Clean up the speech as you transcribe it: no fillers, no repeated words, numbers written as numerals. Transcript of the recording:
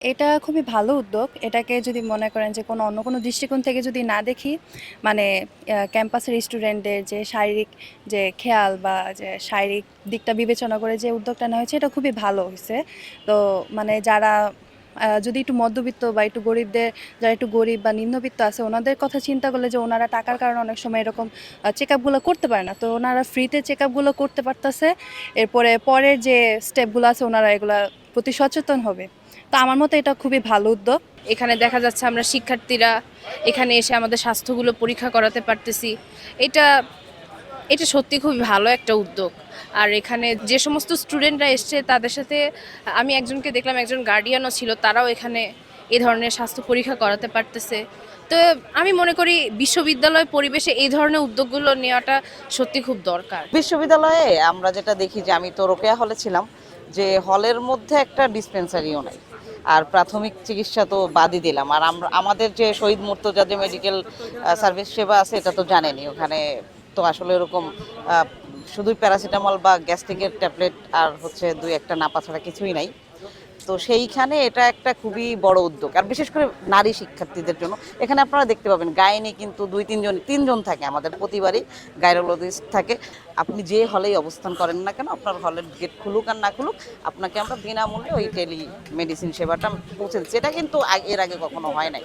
এটা খুবই ভালো উদ্যোগ। এটাকে যদি মনে করেন যে অন্য কোনো দৃষ্টিকোণ থেকে যদি না দেখি, মানে ক্যাম্পাসের স্টুডেন্টদের যে শারীরিক যে খেয়াল বা যে শারীরিক দিকটা বিবেচনা করে যে উদ্যোগটা নেওয়া হয়েছে, এটা খুবই ভালো হইছে। তো মানে যারা যদি একটু মধ্যবিত্ত বা একটু গরিবদের, যারা একটু গরিব বা নিম্নবিত্ত আছে, ওনাদের কথা চিন্তা করলে যে ওনারা টাকার কারণে অনেক সময় এরকম চেকআপগুলো করতে পারে না। তো ওনারা ফ্রিতে চেকআপগুলো করতে পারতেছে। এরপরে পরের যে স্টেপগুলো আছে ওনারা এগুলা প্রতি সচেতন হবে। তো আমার মতে এটা খুবই ভালো উদ্যোগ। এখানে দেখা যাচ্ছে আমরা শিক্ষার্থীরা এখানে এসে আমাদের স্বাস্থ্যগুলো পরীক্ষা করাতে পারতেছি। এটা এটা সত্যি খুবই ভালো একটা উদ্যোগ। আর এখানে যে সমস্ত স্টুডেন্টরা এসছে তাদের সাথে আমি একজনকে দেখলাম, একজন গার্ডিয়ানও ছিল, তারাও এখানে এ ধরনের স্বাস্থ্য পরীক্ষা করাতে পারতেছে। তো আমি মনে করি বিশ্ববিদ্যালয় পরিবেশে এই ধরনের উদ্যোগগুলো নেওয়াটা সত্যি খুব দরকার। বিশ্ববিদ্যালয়ে আমরা যেটা দেখি, যে আমি তো রোকেয়া হলে ছিলাম, যে হলের মধ্যে একটা ডিসপেন্সারিও নাই। আর প্রাথমিক চিকিৎসা তো বাদই দিলাম। আর আমরা আমাদের যে শহীদ মুর্তজা যে মেডিকেল সার্ভিস সেবা আছে, এটা তো জানেনই। ওখানে তো আসলে এরকম শুধুই প্যারাসিটামল বা গ্যাস্ট্রিকের ট্যাবলেট আর হচ্ছে দুই একটা নাপা ছাড়া কিছুই নাই। তো সেইখানে এটা একটা খুবই বড় উদ্যোগ, আর বিশেষ করে নারী শিক্ষার্থীদের জন্য। এখানে আপনারা দেখতে পাবেন গাইনি কিন্তু দুই তিনজন থাকে, আমাদের প্রতিবারই গাইনোকোলজিস্ট থাকে। আপনি যে হলেই অবস্থান করেন না কেন, আপনার হলের গেট খুলুক আর না খুলুক, আপনাকে আমরা বিনামূল্যে ওই টেলি মেডিসিন সেবাটা পৌঁছে দিচ্ছি। এটা কিন্তু এর আগে কখনো হয় নাই।